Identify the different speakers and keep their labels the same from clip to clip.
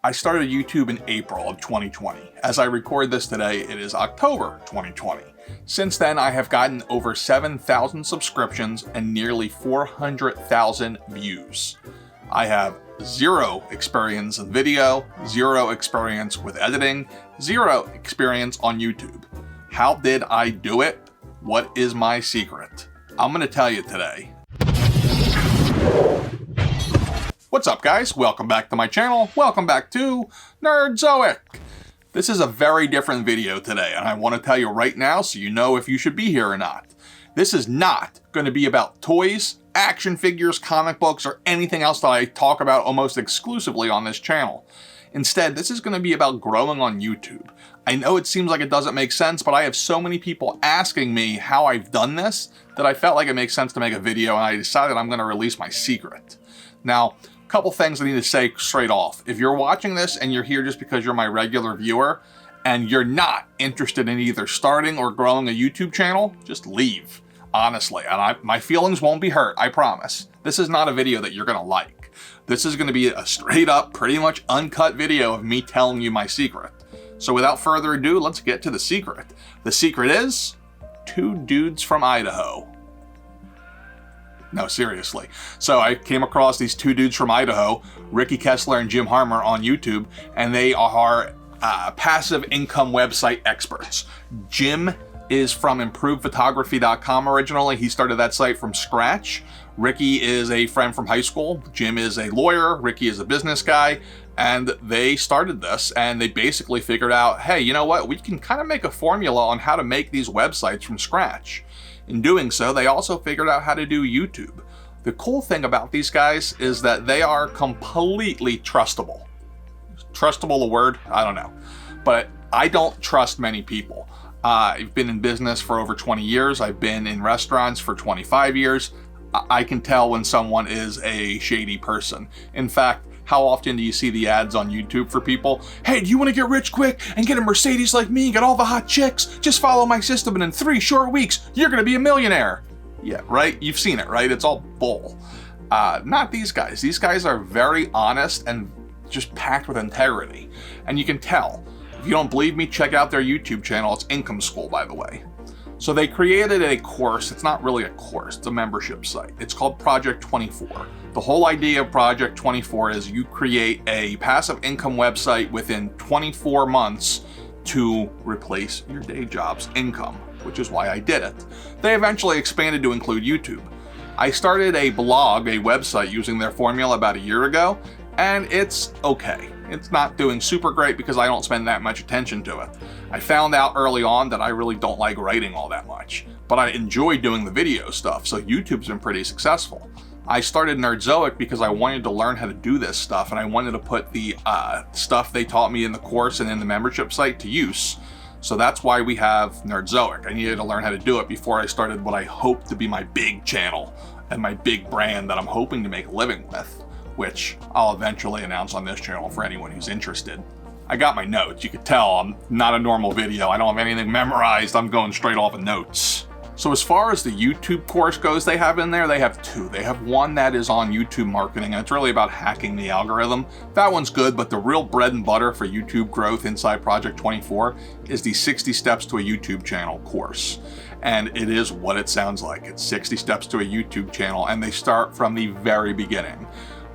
Speaker 1: I started YouTube in April of 2020. As I record this today, it is October 2020. Since then, I have gotten over 7,000 subscriptions and nearly 400,000 views. I have zero experience in video, zero experience with editing, zero experience on YouTube. How did I do it? What is my secret? I'm going to tell you today. What's up, guys? Welcome back to my channel. Welcome back to Nerdzoic. This is a very different video today, and I want to tell you right now so you know if you should be here or not. This is not going to be about toys, action figures, comic books, or anything else that I talk about almost exclusively on this channel. Instead, this is going to be about growing on YouTube. I know it seems like it doesn't make sense, but I have so many people asking me how I've done this that I felt like it makes sense to make a video, and I decided I'm going to release my secret. Now, a couple things I need to say straight off. If you're watching this and you're here just because you're my regular viewer and you're not interested in either starting or growing a YouTube channel, just leave, honestly. And my feelings won't be hurt, I promise. This is not a video that you're going to like. This is going to be a straight up, pretty much uncut video of me telling you my secret. So without further ado, let's get to the secret. The secret is 2 dudes from Idaho. No, seriously. So I came across these 2 dudes from Idaho, Ricky Kessler and Jim Harmer, on YouTube, and they are passive income website experts. Jim is from ImprovedPhotography.com originally. He started that site from scratch. Ricky is a friend from high school. Jim is a lawyer. Ricky is a business guy. And they started this, and they basically figured out, hey, you know what? We can kind of make a formula on how to make these websites from scratch. In doing so, they also figured out how to do YouTube. The cool thing about these guys is that they are completely trustable. Trustable a word? I don't know. But I don't trust many people. I've been in business for over 20 years. I've been in restaurants for 25 years. I can tell when someone is a shady person. In fact, how often do you see the ads on YouTube for people? Hey, do you want to get rich quick and get a Mercedes like me and get all the hot chicks? Just follow my system and in 3 short weeks, you're going to be a millionaire. Yeah, right? You've seen it, right? It's all bull. Not these guys. These guys are very honest and just packed with integrity. And you can tell. If you don't believe me, check out their YouTube channel. It's Income School, by the way. So they created a course. It's not really a course, it's a membership site. It's called Project 24. The whole idea of Project 24 is you create a passive income website within 24 months to replace your day job's income, which is why I did it. They eventually expanded to include YouTube. I started a blog, a website, using their formula about a year ago, and it's okay. It's not doing super great because I don't spend that much attention to it. I found out early on that I really don't like writing all that much, but I enjoy doing the video stuff, so YouTube's been pretty successful. I started Nerdzoic because I wanted to learn how to do this stuff, and I wanted to put the stuff they taught me in the course and in the membership site to use. So that's why we have Nerdzoic. I needed to learn how to do it before I started what I hope to be my big channel and my big brand that I'm hoping to make a living with, which I'll eventually announce on this channel for anyone who's interested. I got my notes. You could tell I'm not a normal video. I don't have anything memorized. I'm going straight off of notes. So as far as the YouTube course goes, they have in there, they have 2. They have one that is on YouTube marketing, and it's really about hacking the algorithm. That one's good, but the real bread and butter for YouTube growth inside Project 24 is the 60 Steps to a YouTube Channel course. And it is what it sounds like. It's 60 steps to a YouTube channel, and they start from the very beginning.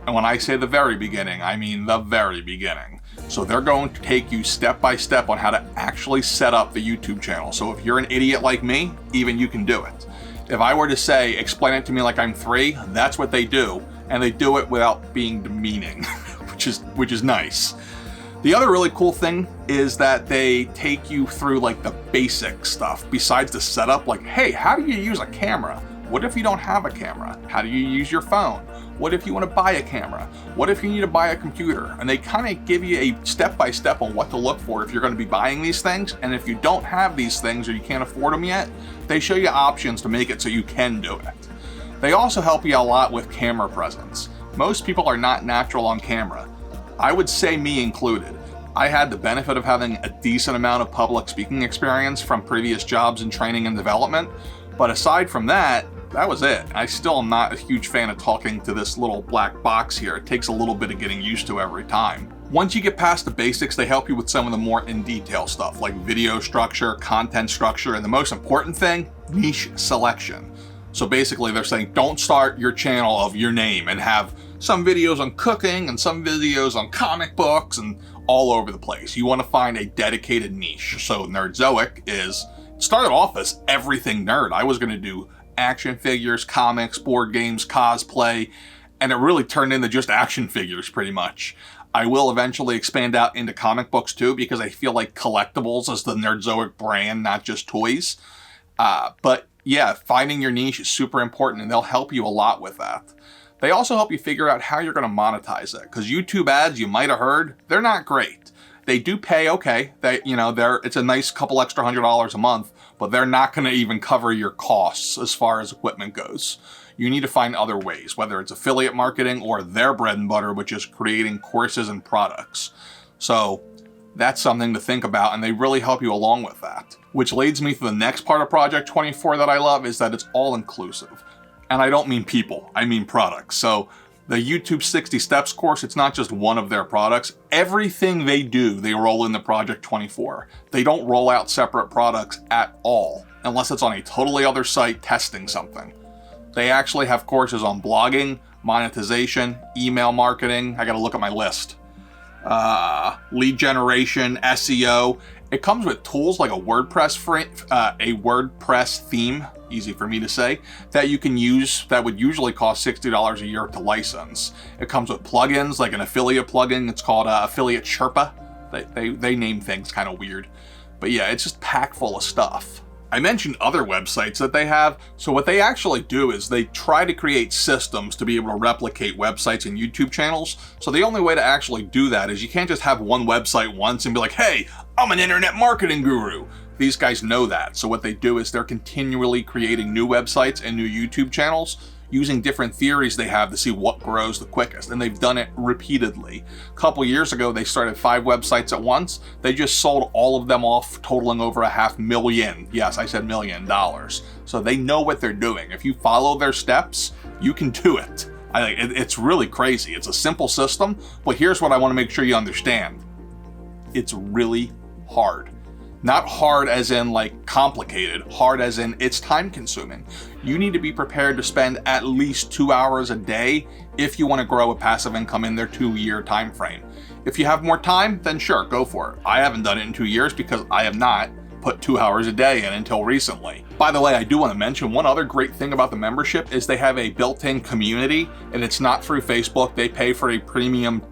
Speaker 1: And when I say the very beginning, I mean the very beginning. So they're going to take you step by step on how to actually set up the YouTube channel. So if you're an idiot like me, even you can do it. If I were to say, explain it to me like I'm 3, that's what they do. And they do it without being demeaning, which is nice. The other really cool thing is that they take you through like the basic stuff besides the setup. Like, hey, how do you use a camera? What if you don't have a camera? How do you use your phone? What if you want to buy a camera? What if you need to buy a computer? And they kind of give you a step-by-step on what to look for if you're going to be buying these things. And if you don't have these things or you can't afford them yet, they show you options to make it so you can do it. They also help you a lot with camera presence. Most people are not natural on camera. I would say me included. I had the benefit of having a decent amount of public speaking experience from previous jobs in training and development. But aside from that, that was it. I still am not a huge fan of talking to this little black box here. It takes a little bit of getting used to every time. Once you get past the basics, they help you with some of the more in-detail stuff, like video structure, content structure, and the most important thing, niche selection. So basically they're saying, don't start your channel of your name and have some videos on cooking and some videos on comic books and all over the place. You want to find a dedicated niche. So Nerdzoic started off as everything nerd. I was going to do action figures, comics, board games, cosplay, and it really turned into just action figures pretty much. I will eventually expand out into comic books too, because I feel like collectibles is the Nerdzoic brand, not just toys. But yeah, finding your niche is super important, and they'll help you a lot with that. They also help you figure out how you're going to monetize it, because YouTube ads, you might have heard, they're not great. They do pay okay. It's a nice couple extra $100 a month, but they're not going to even cover your costs as far as equipment goes. You need to find other ways, whether it's affiliate marketing or their bread and butter, which is creating courses and products. So that's something to think about, and they really help you along with that. Which leads me to the next part of Project 24 that I love, is that it's all inclusive. And I don't mean people, I mean products. So the YouTube 60 Steps course, it's not just one of their products. Everything they do, they roll into Project 24. They don't roll out separate products at all, unless it's on a totally other site testing something. They actually have courses on blogging, monetization, email marketing. I gotta look at my list. Lead generation, SEO. It comes with tools like a WordPress theme, easy for me to say, that you can use that would usually cost $60 a year to license. It comes with plugins like an affiliate plugin. It's called Affiliate Sherpa. They name things kind of weird. But yeah, it's just packed full of stuff. I mentioned other websites that they have. So what they actually do is they try to create systems to be able to replicate websites and YouTube channels. So the only way to actually do that is you can't just have one website once and be like, hey, I'm an internet marketing guru. These guys know that. So what they do is they're continually creating new websites and new YouTube channels using different theories they have to see what grows the quickest. And they've done it repeatedly. A couple years ago, they started 5 websites at once. They just sold all of them off, totaling over $500,000. Yes, I said $1 million. So they know what they're doing. If you follow their steps, you can do it. It's really crazy. It's a simple system, but here's what I want to make sure you understand. It's really hard. Not hard as in like complicated, hard as in it's time consuming. You need to be prepared to spend at least 2 hours a day if you want to grow a passive income in their 2-year time frame. If you have more time, then sure, go for it. I haven't done it in 2 years because I have not put 2 hours a day in until recently. By the way, I do want to mention one other great thing about the membership is they have a built-in community, and it's not through Facebook. They pay for a premium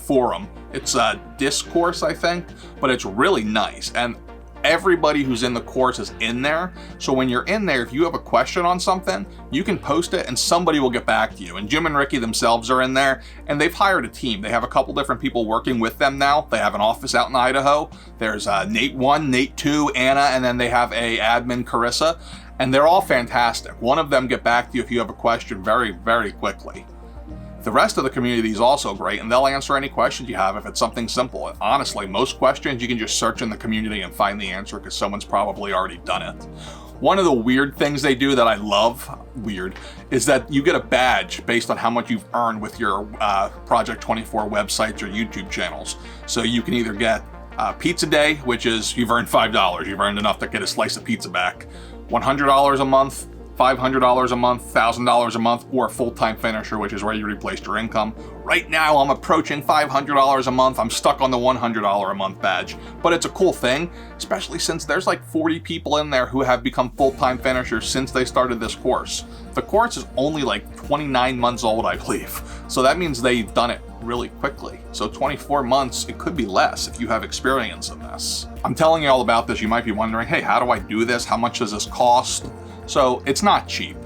Speaker 1: forum. It's a discourse, I think, but it's really nice. And everybody who's in the course is in there. So when you're in there, if you have a question on something, you can post it and somebody will get back to you. And Jim and Ricky themselves are in there, and they've hired a team. They have a couple different people working with them now. They have an office out in Idaho. There's Nate 1, Nate 2, Anna, and then they have a admin, Carissa, and they're all fantastic. One of them get back to you if you have a question very, very quickly. The rest of the community is also great, and they'll answer any questions you have if it's something simple. And honestly, most questions you can just search in the community and find the answer because someone's probably already done it. One of the weird things they do that I love, is that you get a badge based on how much you've earned with your Project 24 websites or YouTube channels. So you can either get Pizza Day, which is you've earned $5. You've earned enough to get a slice of pizza back. $100 a month. $500 a month, $1,000 a month, or a full-time finisher, which is where you replaced your income. Right now, I'm approaching $500 a month. I'm stuck on the $100 a month badge, but it's a cool thing, especially since there's like 40 people in there who have become full-time finishers since they started this course. The course is only like 29 months old, I believe. So that means they've done it really quickly. So 24 months, it could be less if you have experience in this. I'm telling you all about this. You might be wondering, hey, how do I do this? How much does this cost? So it's not cheap,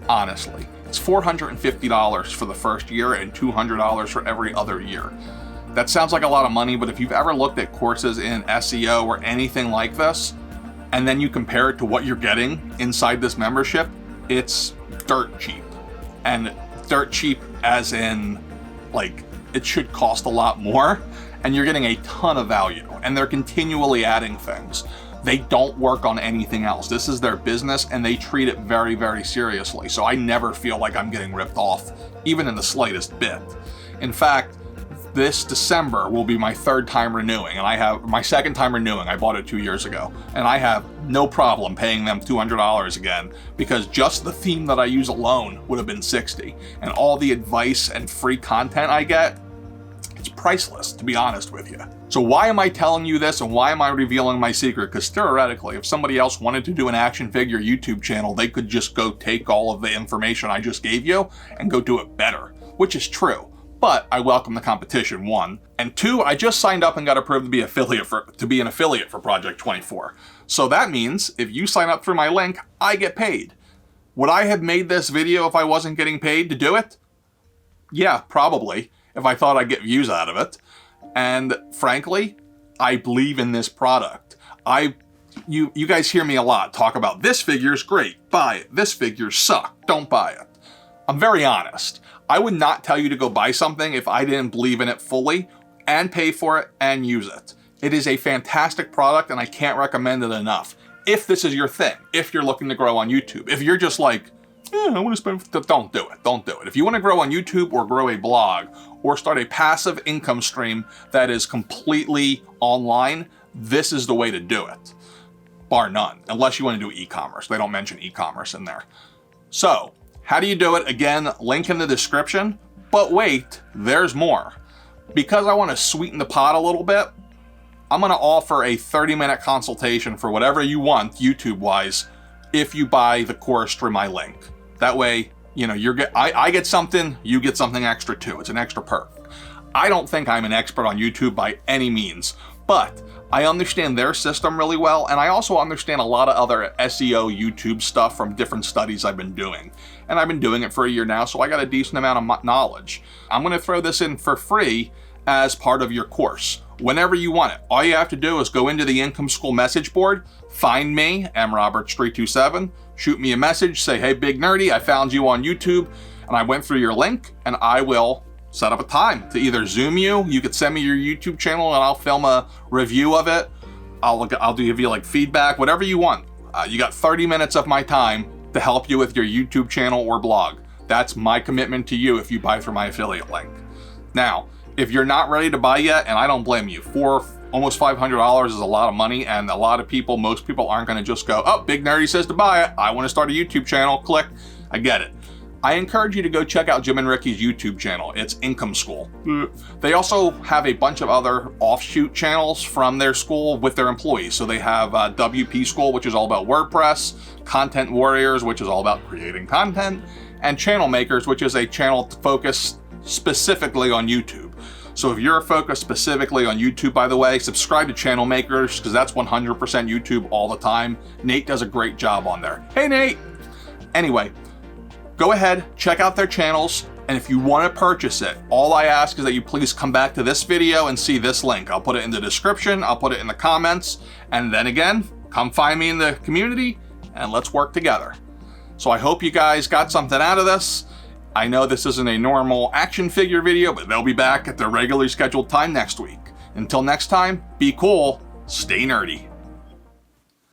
Speaker 1: honestly. It's $450 for the first year and $200 for every other year. That sounds like a lot of money, but if you've ever looked at courses in SEO or anything like this, and then you compare it to what you're getting inside this membership, it's dirt cheap. And dirt cheap as in, like, it should cost a lot more, and you're getting a ton of value, and they're continually adding things. They don't work on anything else. This is their business, and they treat it very, very seriously. So I never feel like I'm getting ripped off, even in the slightest bit. In fact, this December will be my 3rd time renewing, and I have my 2nd time renewing. I bought it 2 years ago, and I have no problem paying them $200 again, because just the theme that I use alone would have been $60, and all the advice and free content I get, it's priceless, to be honest with you. So why am I telling you this, and why am I revealing my secret? Because theoretically, if somebody else wanted to do an action figure YouTube channel, they could just go take all of the information I just gave you and go do it better, which is true. But I welcome the competition, 1. And 2, I just signed up and got approved to be an affiliate for Project 24. So that means if you sign up through my link, I get paid. Would I have made this video if I wasn't getting paid to do it? Yeah, probably, if I thought I'd get views out of it. And frankly, I believe in this product. You guys hear me a lot talk about this figure's great, buy it. This figure suck, don't buy it. I'm very honest. I would not tell you to go buy something if I didn't believe in it fully and pay for it and use it. It is a fantastic product and I can't recommend it enough. If this is your thing, if you're looking to grow on YouTube, if you're just like, I want to spend, don't do it, don't do it. If you want to grow on YouTube or grow a blog or start a passive income stream that is completely online, this is the way to do it, bar none, unless you want to do e-commerce. They don't mention e-commerce in there. So, how do you do it? Again, link in the description, but wait, there's more. Because I want to sweeten the pot a little bit, I'm going to offer a 30-minute consultation for whatever you want, YouTube-wise, if you buy the course through my link. That way, you know, I get something, you get something extra too. It's an extra perk. I don't think I'm an expert on YouTube by any means, but I understand their system really well, and I also understand a lot of other SEO YouTube stuff from different studies I've been doing. And I've been doing it for a year now, so I got a decent amount of knowledge. I'm going to throw this in for free as part of your course, whenever you want it. All you have to do is go into the Income School message board, find me, mroberts327, shoot me a message, say, hey, Big Nerdy, I found you on YouTube, and I went through your link, and I will set up a time to either Zoom you. You could send me your YouTube channel and I'll film a review of it. I'll give you like feedback, whatever you want. You got 30 minutes of my time to help you with your YouTube channel or blog. That's my commitment to you if you buy through my affiliate link. Now, if you're not ready to buy yet, and I don't blame you, almost $500 is a lot of money, and a lot of people, most people aren't gonna just go, oh, Big Nerdy says to buy it, I wanna start a YouTube channel, click, I get it. I encourage you to go check out Jim and Ricky's YouTube channel. It's Income School. They also have a bunch of other offshoot channels from their school with their employees. So they have WP School, which is all about WordPress, Content Warriors, which is all about creating content, and Channel Makers, which is a channel focused specifically on YouTube. So if you're focused specifically on YouTube, by the way, subscribe to Channel Makers, because that's 100% YouTube all the time. Nate does a great job on there. Hey, Nate! Anyway, go ahead, check out their channels, and if you want to purchase it, all I ask is that you please come back to this video and see this link. I'll put it in the description, I'll put it in the comments, and then again, come find me in the community, and let's work together. So I hope you guys got something out of this. I know this isn't a normal action figure video, but they'll be back at their regularly scheduled time next week. Until next time, be cool, stay nerdy.